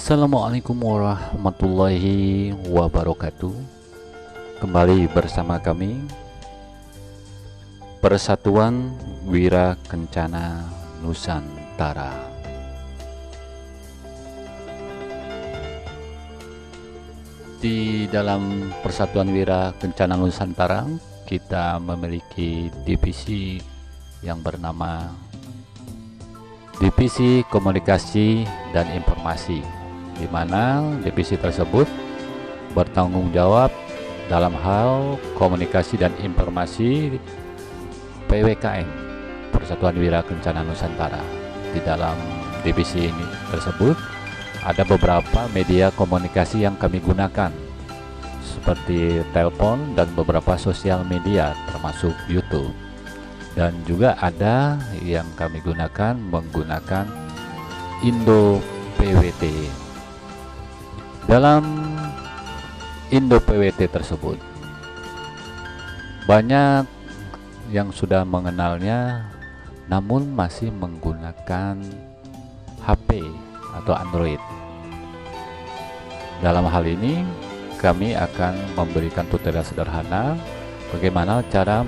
Assalamualaikum warahmatullahi wabarakatuh. Kembali bersama kami Persatuan Wira Kencana Nusantara. Di dalam Persatuan Wira Kencana Nusantara, kita memiliki divisi yang bernama Divisi Komunikasi dan Informasi, di mana divisi tersebut bertanggung jawab dalam hal komunikasi dan informasi PWKN, Persatuan Wira Kencana Nusantara. Di dalam divisi ini tersebut ada beberapa media komunikasi yang kami gunakan, seperti telepon dan beberapa sosial media termasuk YouTube. Dan juga ada yang kami gunakan menggunakan Indo PWT. Dalam Indo PWT tersebut banyak yang sudah mengenalnya, namun masih menggunakan HP atau Android. Dalam hal ini kami akan memberikan tutorial sederhana bagaimana cara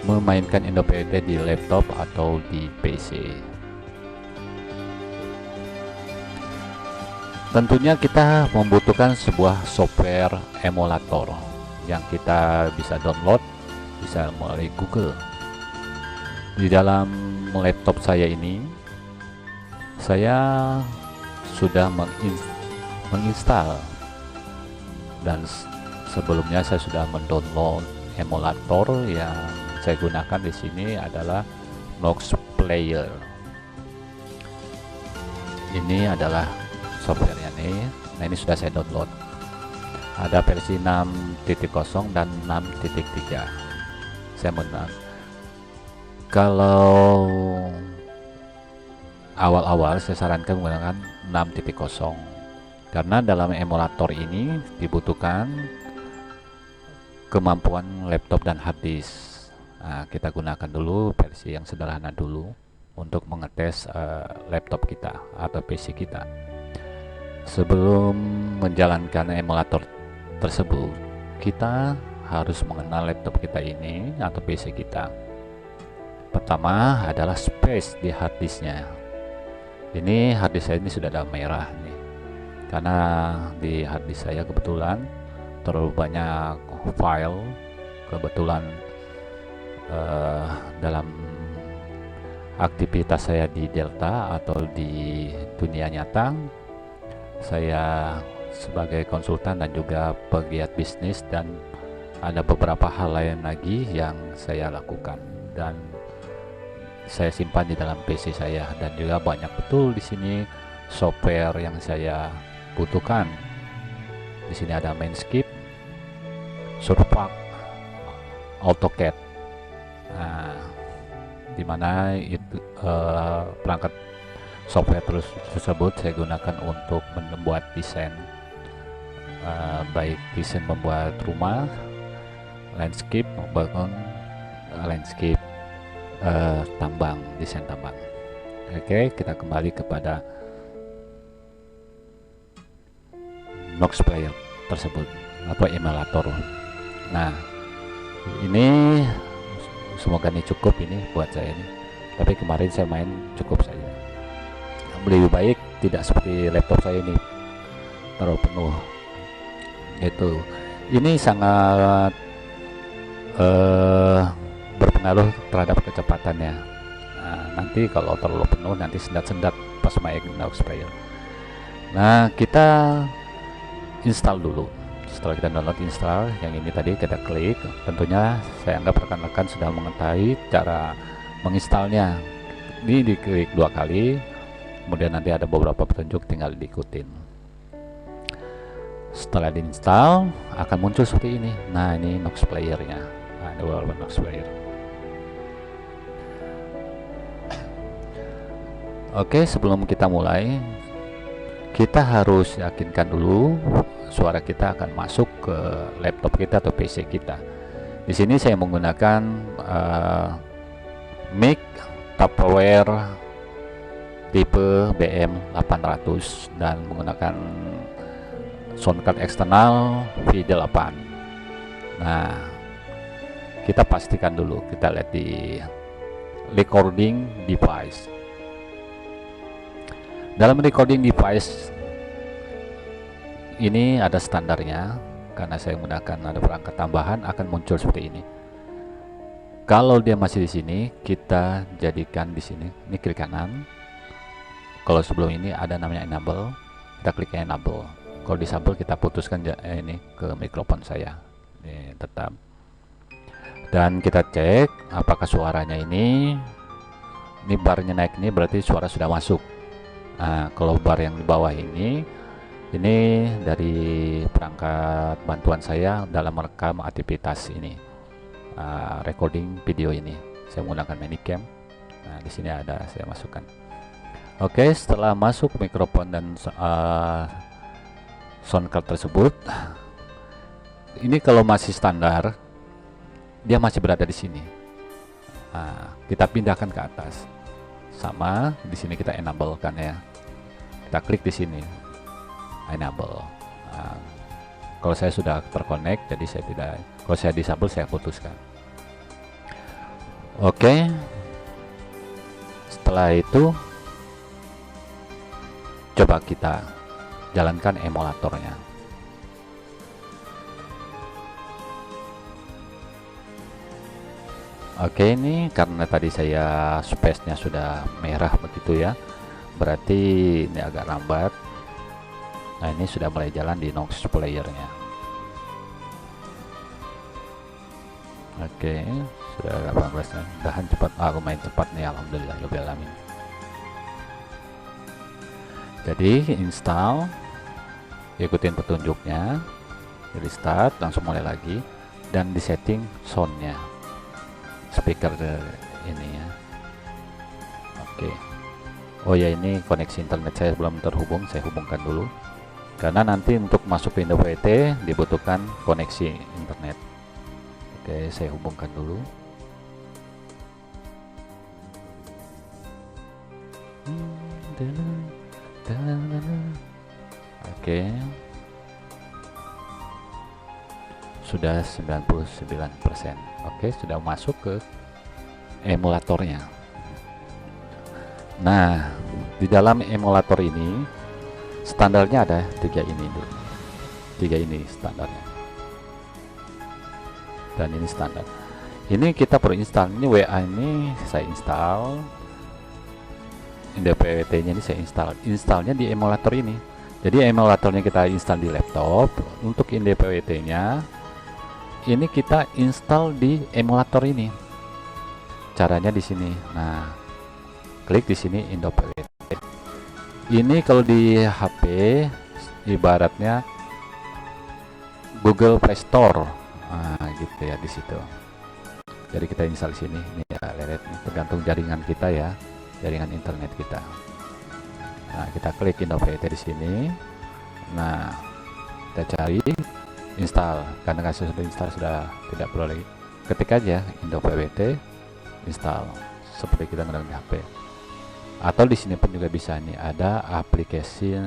memainkan Indo PWT di laptop atau di PC. Tentunya kita membutuhkan sebuah software emulator yang kita bisa download, bisa melalui Google. Di dalam laptop saya ini, saya sudah menginstal, dan sebelumnya saya sudah mendownload emulator. Yang saya gunakan di sini adalah Nox Player. Ini adalah softwarenya nih. Nah, ini sudah saya download. Ada versi 6.0 dan 6.3. Saya menang. Kalau awal-awal saya sarankan menggunakan 6.0 karena dalam emulator ini dibutuhkan kemampuan laptop dan hard disk. Nah, kita gunakan dulu versi yang sederhana dulu untuk mengetes laptop kita atau PC kita. Sebelum menjalankan emulator tersebut, kita harus mengenal laptop kita ini atau PC kita. Pertama adalah space di hard disknya. Ini hard disk saya ini sudah ada merah nih, karena di hard disk saya kebetulan terlalu banyak file. Kebetulan dalam aktivitas saya di Delta atau di dunia nyata, saya sebagai konsultan dan juga pegiat bisnis, dan ada beberapa hal lain lagi yang saya lakukan dan saya simpan di dalam PC saya, dan juga banyak betul di sini software yang saya butuhkan. Di sini ada Mainscape, Surfax, AutoCAD. Nah, dimana itu perangkat software tersebut saya gunakan untuk membuat desain, baik desain membuat rumah, landscape maupun landscape tambang, desain tambang. Oke, kita kembali kepada Nox Player tersebut atau emulator. Nah, ini semoga ini cukup ini buat saya ini, tapi kemarin saya main cukup saja. Lebih baik tidak seperti laptop saya ini terlalu penuh. Ini sangat berpengaruh terhadap kecepatannya. Nah, nanti kalau terlalu penuh nanti sendat-sendat pas main Nox Player. Nah, kita install dulu. Setelah kita download, install yang ini tadi, kita klik. Tentunya saya anggap rekan-rekan sudah mengetahui cara menginstalnya. Ini diklik 2 kali, kemudian nanti ada beberapa petunjuk, tinggal diikutin. Setelah diinstal akan muncul seperti ini. Nah, ini Nox Player-nya. Nah, ini beberapa Nox Player. Oke, sebelum kita mulai, kita harus yakinkan dulu suara kita akan masuk ke laptop kita atau PC kita. Di sini saya menggunakan mic Tupperware tipe BM800 dan menggunakan sound card eksternal V8. Nah, kita pastikan dulu, kita lihat di recording device. Dalam recording device ini ada standarnya, karena saya menggunakan ada perangkat tambahan akan muncul seperti ini. Kalau dia masih di sini, kita jadikan di sini, ini klik kanan. Kalau sebelum ini ada namanya enable, kita klik enable. Kalau disable kita putuskan ini ke mikrofon saya, ini tetap. Dan kita cek apakah suaranya ini barnya naik, ini berarti suara sudah masuk. Nah, kalau bar yang di bawah ini dari perangkat bantuan saya dalam merekam aktivitas ini, recording video ini. Saya menggunakan Manicam. Nah, di sini ada, saya masukkan. Oke, setelah masuk mikrofon dan sound card tersebut, ini kalau masih standar, dia masih berada di sini. Nah, kita pindahkan ke atas. Sama di sini kita enable kan ya. Kita klik di sini, enable. Nah, kalau saya sudah terkonek, jadi saya tidak. Kalau saya disable, saya putuskan. Oke. Setelah itu, coba kita jalankan emulatornya. Oke, ini karena tadi saya space-nya sudah merah begitu ya, berarti ini agak lambat. Nah, ini sudah mulai jalan di Nox player-nya. Oke, sudah 18 nya. Mudahan cepat, lumayan cepat nih, alhamdulillah rabbil alamin. Jadi install, ikutin petunjuknya, restart, langsung mulai lagi, dan di setting soundnya, speaker ini ya. Oke. Oh ya, ini koneksi internet saya belum terhubung, saya hubungkan dulu, karena nanti untuk masuk ke Indo VT dibutuhkan koneksi internet. Oke, saya hubungkan dulu. Oke, sudah 99%. Oke, sudah masuk ke emulatornya. Nah, di dalam emulator ini standarnya ada 3 ini dulu. 3 ini standarnya. Dan ini standar. Ini kita perlu install, ini WA ini saya install. IndoPWT-nya ini saya installnya di emulator ini. Jadi emulatornya kita install di laptop. Untuk IndoPWT-nya ini kita install di emulator ini. Caranya di sini. Nah, klik di sini IndoPWT. Ini kalau di HP ibaratnya Google Play Store. Nah, gitu ya di situ. Jadi kita install sini. Ini ya, lihat tergantung jaringan kita ya. Jaringan internet kita. Nah, kita klik IndoPWT di sini. Nah, kita cari install, karena saya sudah install, sudah tidak perlu lagi. Ketik aja IndoPWT install seperti kita menggunakan di HP. Atau di sini pun juga bisa, nih ada aplikasi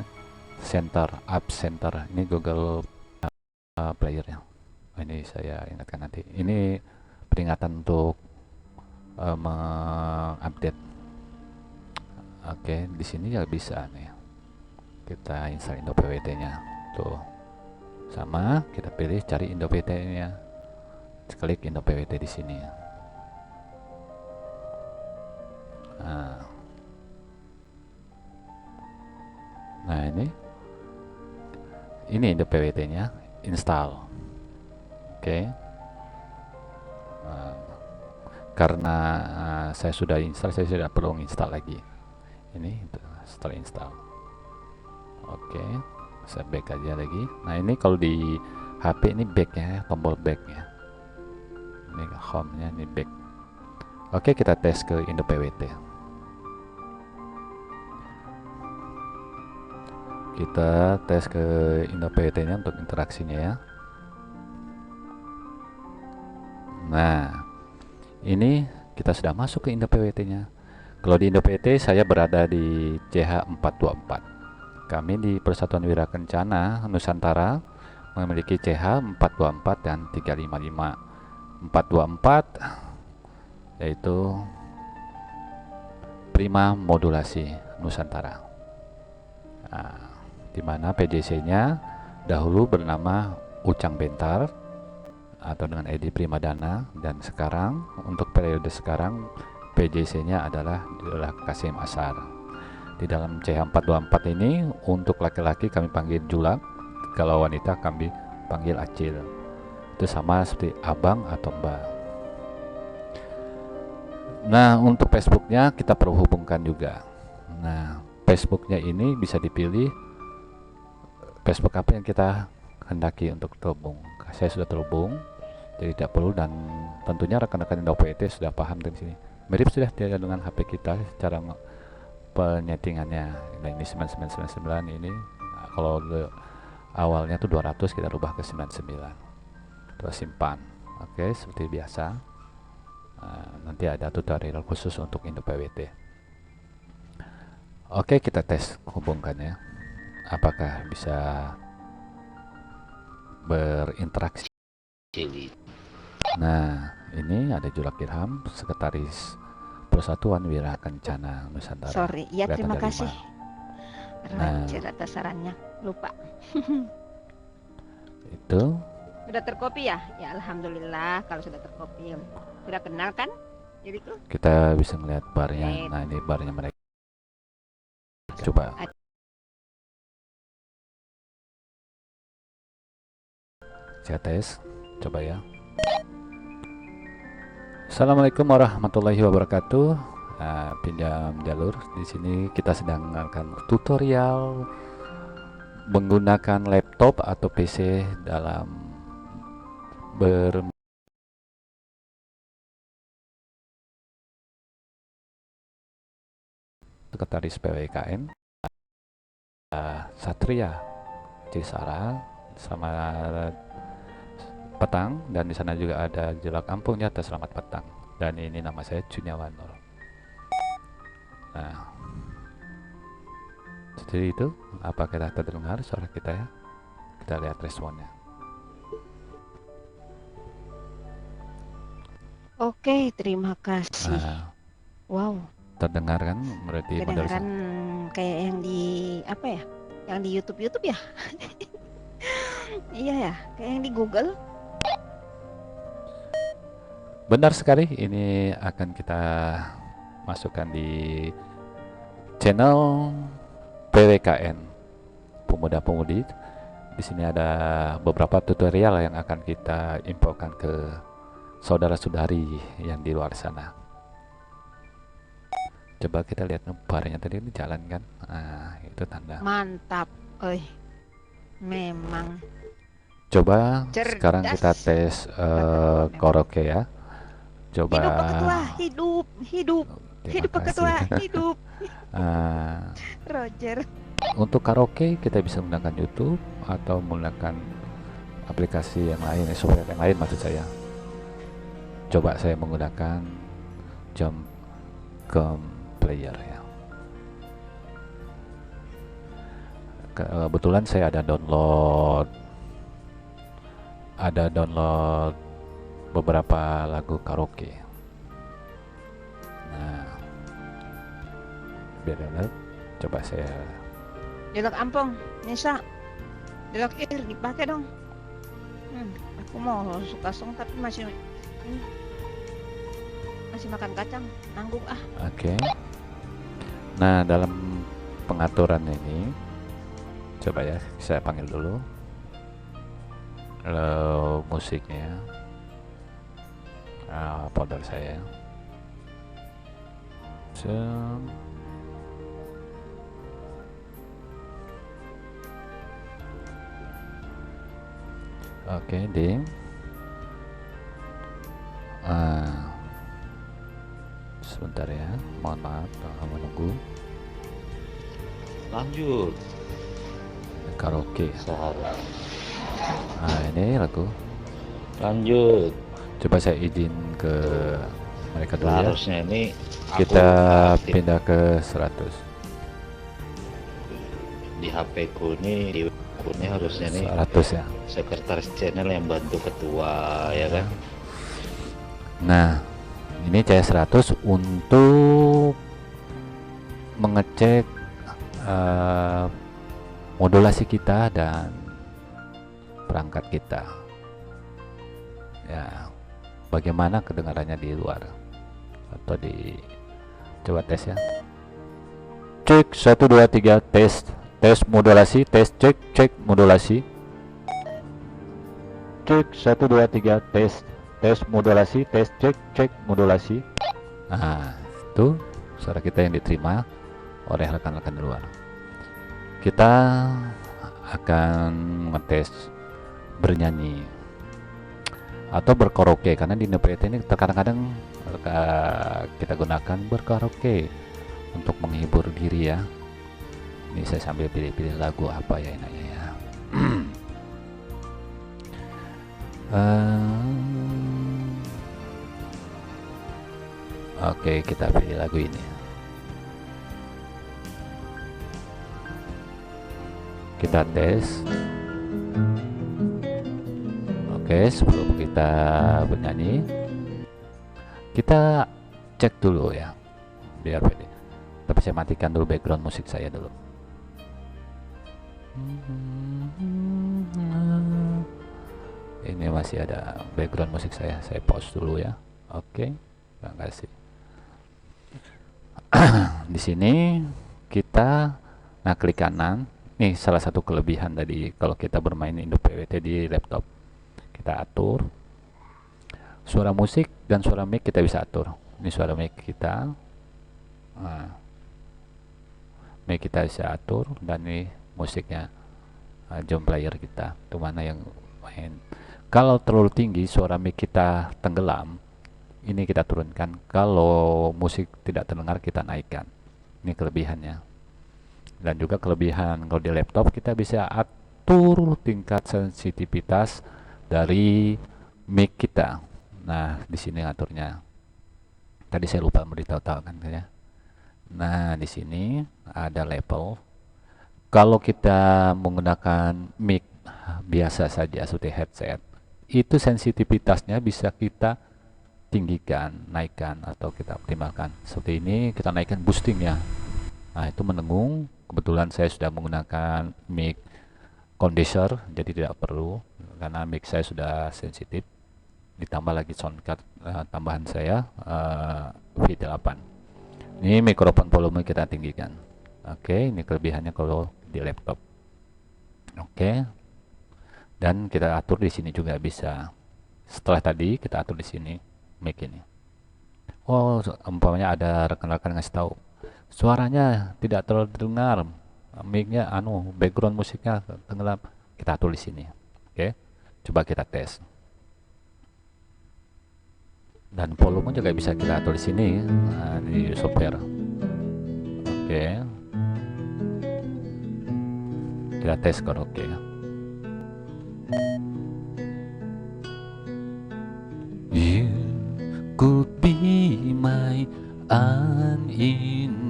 Center, App Center. Ini Google Player ya. Ini saya ingatkan nanti. Ini peringatan untuk mengupdate. Oke, di sini ya bisa nih. Kita install IndoPWT-nya. Tuh. Sama, kita pilih cari IndoPWT-nya. Klik IndoPWT di sini. Nah, ini IndoPWT-nya install. Oke. Karena saya sudah install, saya tidak perlu install lagi. Ini setelah install. Oke, saya back aja lagi. Nah, ini kalau di HP ini back ya, tombol back ya. Ini home nya, ini back. Oke, kita tes ke IndoPWT. Kita tes ke IndoPWT nya untuk interaksinya ya. Nah, ini kita sudah masuk ke IndoPWT nya. Kalau di Indo PT saya berada di CH 424. Kami di Persatuan Wirakencana Nusantara memiliki CH 424 dan 355. 424 yaitu Prima Modulasi Nusantara. Nah, di mana PJC-nya dahulu bernama Ucang Bentar atau dengan Edi Primadana, dan sekarang untuk periode sekarang PJC-nya adalah Kasim Asar. Di dalam CH424 ini untuk laki-laki kami panggil Julak, kalau wanita kami panggil Acil. Itu sama seperti abang atau mbak. Nah, untuk Facebooknya kita perlu hubungkan juga. Nah, Facebooknya ini bisa dipilih Facebook apa yang kita hendaki untuk terhubung. Saya sudah terhubung, jadi tidak perlu, dan tentunya rekan-rekan Indo PT sudah paham di sini. Mirip sudah dia dengan HP kita cara penyetingannya. Nah, ini 9999 ini. Nah, kalau awalnya tuh 200 kita rubah ke 99. Terus simpan. Oke, seperti biasa. Nah, nanti ada tutorial khusus untuk Indo PWT. Oke, kita tes hubungkannya. Apakah bisa berinteraksi? Nah, ini ada Julak Irham, Sekretaris Persatuan Wirakencana Nusantara. Sorry, ya terima kasih. Nah, atas sarannya, lupa. Itu sudah terkopi ya? Ya alhamdulillah kalau sudah terkopi. Sudah kenal kan? Jadi tuh kita bisa melihat barnya. Nah, ini barnya mereka. Coba. Saya tes, coba ya. Assalamualaikum warahmatullahi wabarakatuh. Pinjam jalur. Di sini kita sedang melakukan tutorial menggunakan laptop atau PC dalam Sekretaris PWKN Satria Cisara sama petang, dan di sana juga ada Julak Kampungnya atas selamat petang, dan ini nama saya Juniawanur. Nah, seperti itu. Apa kita terdengar suara kita ya? Kita lihat responnya. Oke, terima kasih. Wow, terdengar kan? Berarti kedengaran kayak yang di apa ya? Yang di YouTube ya? Iya ya, kayak yang di Google. Benar sekali, ini akan kita masukkan di channel PWKN Pemuda-Pemudi. Di sini ada beberapa tutorial yang akan kita infokan ke saudara-saudari yang di luar sana. Coba kita lihat barnya tadi ini jalan kan? Nah, itu tanda. Mantap, memang. Coba cerdas. Sekarang kita tes karaoke ya. Coba. Hidup Pak Ketua, hidup. Hidup Pak Ketua, hidup. Roger. Untuk karaoke kita bisa menggunakan YouTube atau menggunakan aplikasi yang lain, software yang lain maksud saya. Coba saya menggunakan Jumcom Player ya. Kebetulan saya ada download beberapa lagu karaoke. Nah, biar lihat, coba saya Julak Ampong, Nisa, Julak Ir dipakai dong. Aku mau suka song tapi masih makan kacang, nanggung ah. Oke. Nah, dalam pengaturan ini, coba ya, saya panggil dulu. Halo, musiknya. Folder saya. Oke, ding. Sebentar ya, mohon maaf menunggu. Lanjut. Karaoke. Sahabat. Nah, ini lagu. Lanjut. Coba saya izin ke mereka dulu ya. Harusnya ini aku Kita aktif pindah ke 100. di HP ku nih, di aku nih harusnya nih 100 ya. sekretaris channel yang bantu ketua ya kan. Nah, ini CS100 untuk mengecek modulasi kita dan perangkat kita. Ya, bagaimana kedengarannya di luar atau di coba tes ya. Cek 1 2 3 tes modulasi, cek modulasi. Cek 1 2 3 tes modulasi, cek modulasi. Nah, itu suara kita yang diterima oleh rekan-rekan di luar. Kita akan ngetes bernyanyi atau berkaraoke, karena di NPT ini terkadang-kadang kita gunakan berkaraoke untuk menghibur diri ya. Ini saya sambil pilih-pilih lagu apa ya enaknya ya. Oke, kita pilih lagu ini. Kita tes. Oke, sebelum kita bernyanyi, kita cek dulu ya, biar pede. Tapi saya matikan dulu background musik saya dulu. Ini masih ada background musik saya pause dulu ya. Oke, terima kasih. Di sini kita klik kanan. Nih salah satu kelebihan tadi kalau kita bermain Indo PWT di laptop. Kita atur suara musik dan suara mic, kita bisa atur. Ini suara mic kita. Nah, mic kita bisa atur, dan ini musiknya jump player kita. Itu mana yang main. Kalau terlalu tinggi suara mic kita tenggelam, ini kita turunkan. Kalau musik tidak terdengar, kita naikkan. Ini kelebihannya. Dan juga kelebihan kalau di laptop, kita bisa atur tingkat sensitivitas dari mic kita. Nah, di sini aturnya. Tadi saya lupa memberitahukan ya. Nah, di sini ada level. Kalau kita menggunakan mic biasa saja seperti headset, itu sensitivitasnya bisa kita tinggikan, naikkan, atau kita optimalkan. Seperti ini kita naikkan boostingnya. Nah, itu mendengung. Kebetulan saya sudah menggunakan mic condenser, jadi tidak perlu, karena mic saya sudah sensitif. Ditambah lagi sound card tambahan saya V8. Ini mikrofon volume kita tinggikan. Oke, ini kelebihannya kalau di laptop. Oke, dan kita atur di sini juga bisa. Setelah tadi kita atur di sini mic ini. Oh, umpamanya ada rekan-rekan ngasih tahu suaranya tidak terlalu terdengar, mic-nya background musiknya tenggelam, kita atur di sini. Oke, coba kita tes. Dan volume juga bisa kita atur di sini di software. Oke, kita tes karaoke. You could be my unintended.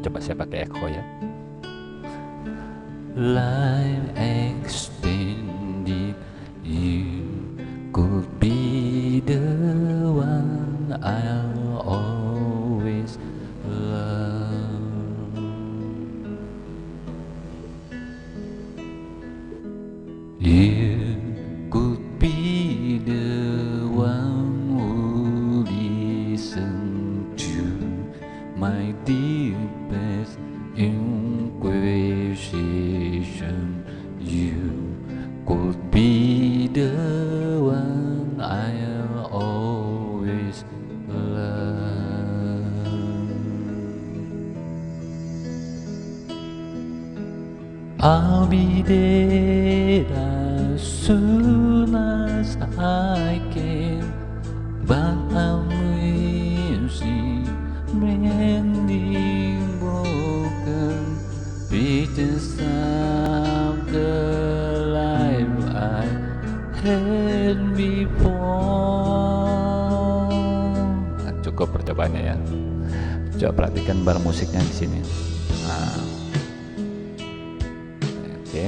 Coba saya pakai echo ya. Life extended. You could be the one I'll always love. You could be the one who listen to my deepest inquisition. You could be the one I'll always love. I'll be there as soon as I can, but I'm wishing mending broken pieces of the life I had before. cukup percobaannya ya. Coba perhatikan bar musiknya di sini. Nah, oke.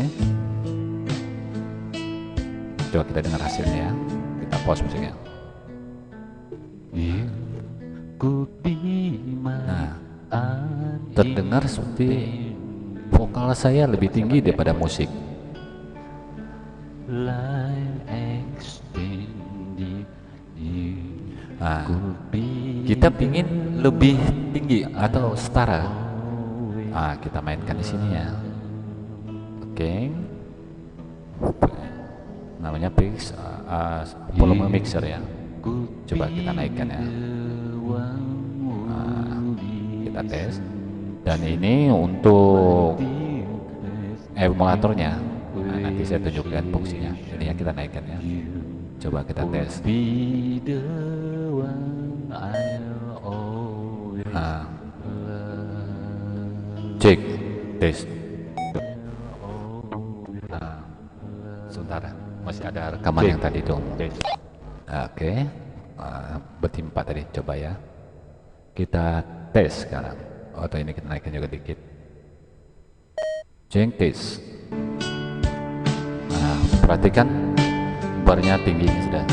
Coba kita dengar hasilnya ya. Kita pause musiknya. Nah, terdengar seperti vokal saya lebih tinggi daripada musik. Nah, kita pingin lebih tinggi atau setara. Nah, kita mainkan di sini ya. Oke. Namanya mix, volume mixer ya. Coba kita naikkan ya. Nah, kita tes. Dan ini untuk emulatornya. Nah, nanti saya tunjukkan fungsinya. Ini yang kita naikkan ya. Coba kita tes. Nah, cek tes. Nah, sebentar, masih ada rekaman yang tadi itu. Oke, bertimpa tadi. Coba ya, kita tes sekarang. Atau ini kita naikkan juga dikit. Cek tes. Nah, perhatikan barnya tinggi sudah.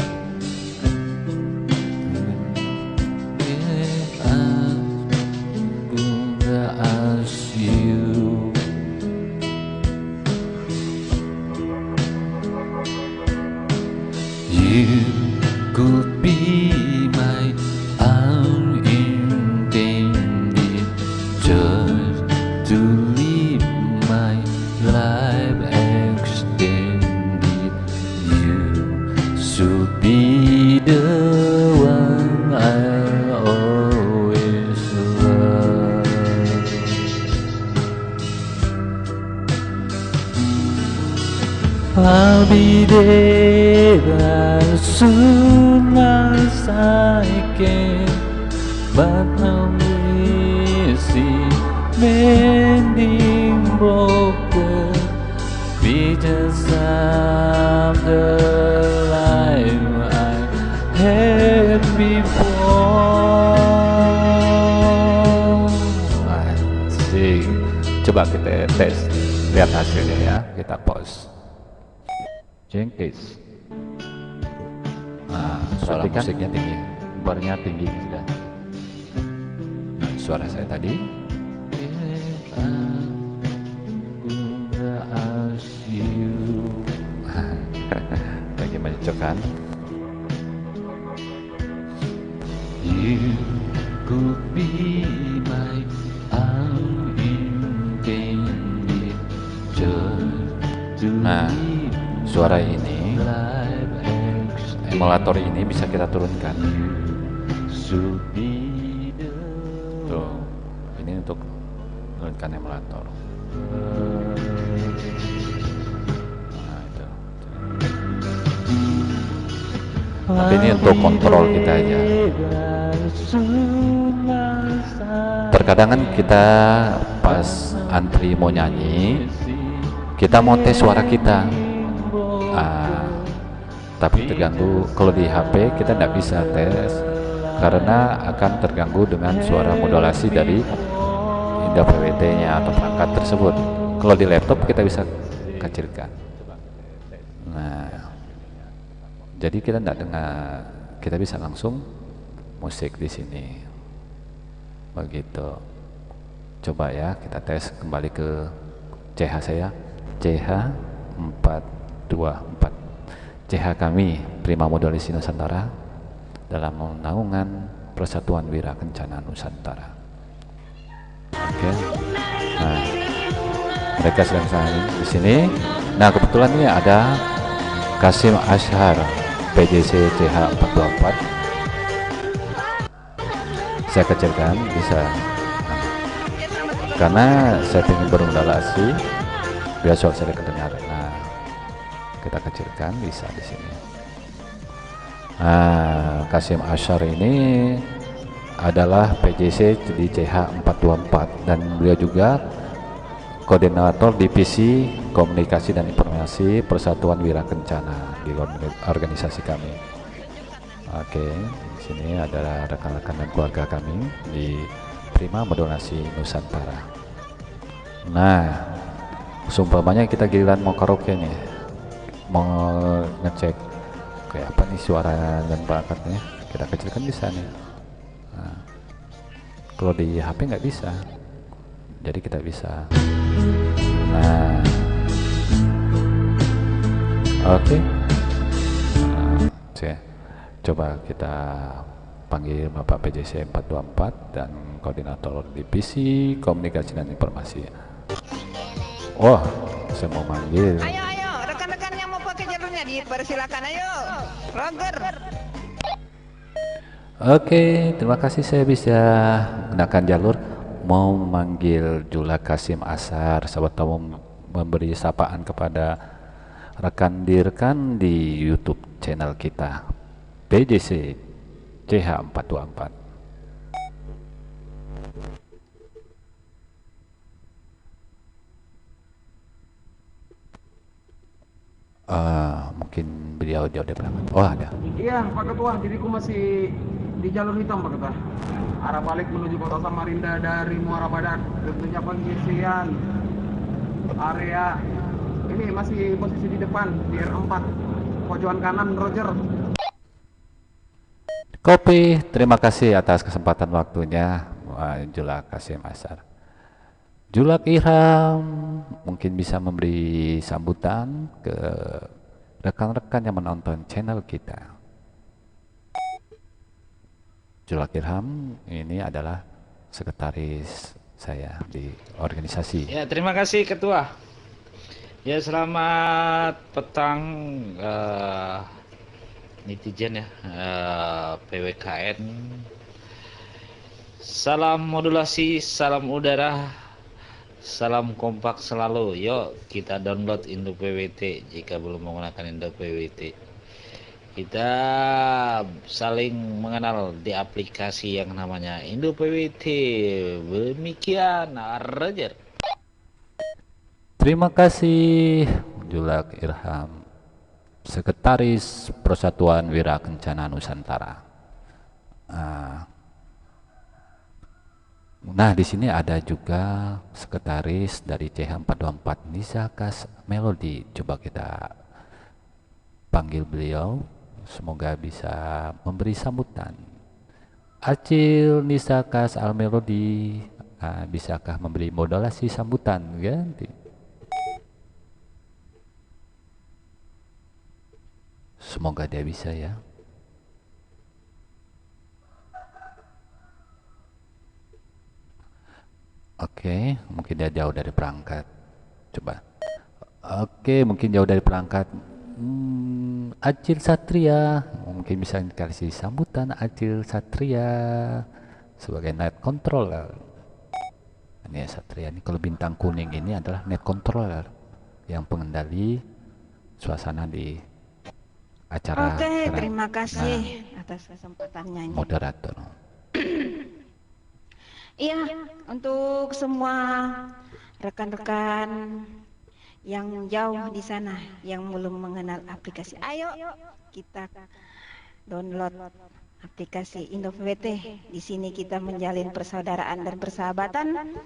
You could be my unintended just to live my life extended. You should be the one I always love. I'll be there as soon as I can, but I'm busy mending broken pieces of the life I had before. Asik. Coba kita tes, lihat hasilnya ya. Kita pause. Jengkis. Nah, suara musiknya tinggi, barnya tinggi sudah. Nah, suara saya tadi. Lagi mencocokkan. You could be my unintended just to. Nah, suara ini, emulator ini bisa kita turunkan. Tuh, ini untuk menurunkan emulator. Nah, itu. Tapi ini untuk kontrol kita aja. Terkadang kan kita pas antri mau nyanyi, kita mau tes suara kita. Tapi terganggu. Kalau di HP kita tidak bisa tes karena akan terganggu dengan suara modulasi dari indah PWT nya atau perangkat tersebut. Kalau di laptop kita bisa kecilkan. Nah, jadi kita tidak dengar, kita bisa langsung musik di sini. Begitu. Coba ya, kita tes kembali ke CH saya, CH424. CH kami Prima Modulasi Nusantara dalam naungan Persatuan Wira Kencana Nusantara. Oke. Nah, mereka sedang di sini. Nah, kebetulan ini ada Kasim Ashar PJC CH424. Saya kecilkan bisa. Karena setting bermodulasi biar suara saya kedengar. Nah, kita kecilkan bisa di sini. Nah, Kasim Ashar ini adalah PJC di CH424 dan beliau juga koordinator divisi komunikasi dan informasi Persatuan Wira Kencana di organisasi kami. Oke, di sini ada rekan-rekan dan keluarga kami di Prima Modulasi Nusantara. Nah, seumpamanya kita giliran mau karaoke nih, mau ngecek kayak apa nih suara dan perangkatnya, kita kecilkan bisa nih. Nah, kalau di HP nggak bisa, jadi kita bisa. Nah, oke. Nah, coba kita panggil Bapak PJC 424 dan koordinator divisi komunikasi dan informasi. Wah, saya mau manggil. Ayo, rekan-rekan yang mau pakai jalurnya dipersilakan, ayo. Roger. Oke, terima kasih saya bisa gunakan jalur. Mau memanggil Jula Kasim Asar, sahabat tamu, memberi sapaan kepada rekan dirkan di YouTube channel kita PJC CH424. Mungkin beliau jauh dari berangkat. Oh, ada. Iya, Pak Ketua, diriku masih di jalur hitam, Pak Ketua. Arah balik menuju kota Samarinda dari Muara Badak. Tentunya pengisian area ini masih posisi di depan, di R4. Pojokan kanan, Roger. Kopi, terima kasih atas kesempatan waktunya, Jula Kasim Asar. Julak Irham mungkin bisa memberi sambutan ke rekan-rekan yang menonton channel kita. Julak Irham ini adalah sekretaris saya di organisasi. Ya, terima kasih Ketua. Ya, selamat petang netizen ya, PWKN. Salam modulasi, salam udara, salam kompak selalu. Yuk kita download Indo PWT jika belum menggunakan Indo PWT. Kita saling mengenal di aplikasi yang namanya Indo PWT. Demikian, Roger. Terima kasih Julak Irham, Sekretaris Persatuan Wira Kencana Nusantara. Nah, di sini ada juga sekretaris dari CH424, Nisakas Melody. Coba kita panggil beliau, semoga bisa memberi sambutan. Acil Nisakas Al Melody, bisakah memberi modulasi sambutan? Ganti. Semoga dia bisa ya. Oke, mungkin dia jauh dari perangkat. Coba. Oke, mungkin jauh dari perangkat. Acil Satria, mungkin bisa dikasih sambutan Acil Satria sebagai net controller. Ini Satria ini kalau bintang kuning ini adalah net controller yang pengendali suasana di acara. Oke, terima kasih atas kesempatannya ini. Moderator. Iya, untuk semua rekan-rekan yang jauh di sana yang belum mengenal aplikasi, ayo kita download aplikasi Indo PWT. Di sini kita menjalin persaudaraan dan persahabatan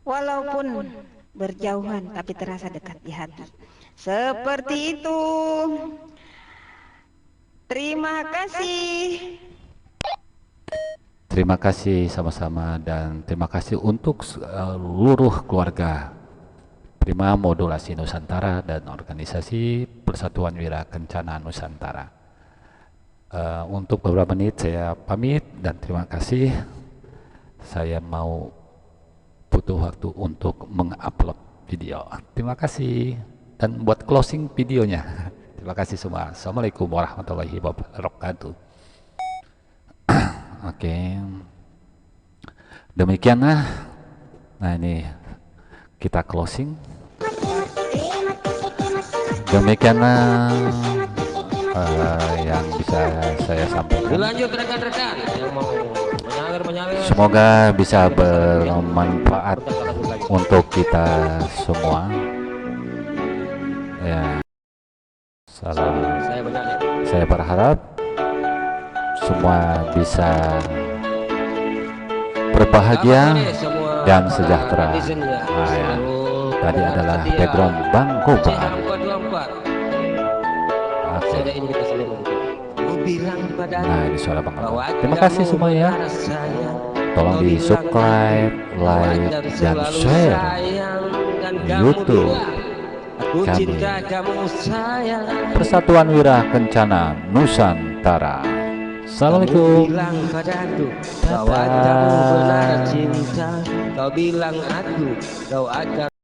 walaupun berjauhan tapi terasa dekat di hati. Seperti itu. Terima kasih. Terima kasih sama-sama dan terima kasih untuk seluruh keluarga Prima Modulasi Nusantara dan organisasi Persatuan Wira Kencana Nusantara. Untuk beberapa menit saya pamit dan terima kasih. Saya mau butuh waktu untuk mengupload video. Terima kasih dan buat closing videonya. Terima kasih semua. Assalamualaikum warahmatullahi wabarakatuh. Oke. Demikianlah. Nah, ini kita closing. Demikianlah yang bisa saya sampaikan. Dilanjut rekan-rekan yang mau menyalir. Semoga bisa bermanfaat untuk kita semua. Ya. Salam. Saya berharap semua bisa berbahagia dan sejahtera. Nah, ya. Tadi adalah background Bang Kobar. Oke. Nah, ini suara Bang Kobar. Terima kasih semua ya. Tolong di subscribe, like, dan share YouTube kami, Persatuan Wira Kencana Nusantara. Assalamualaikum. Bilang padaku bahwa kamu benar cinta. Kau bilang aku, kau akan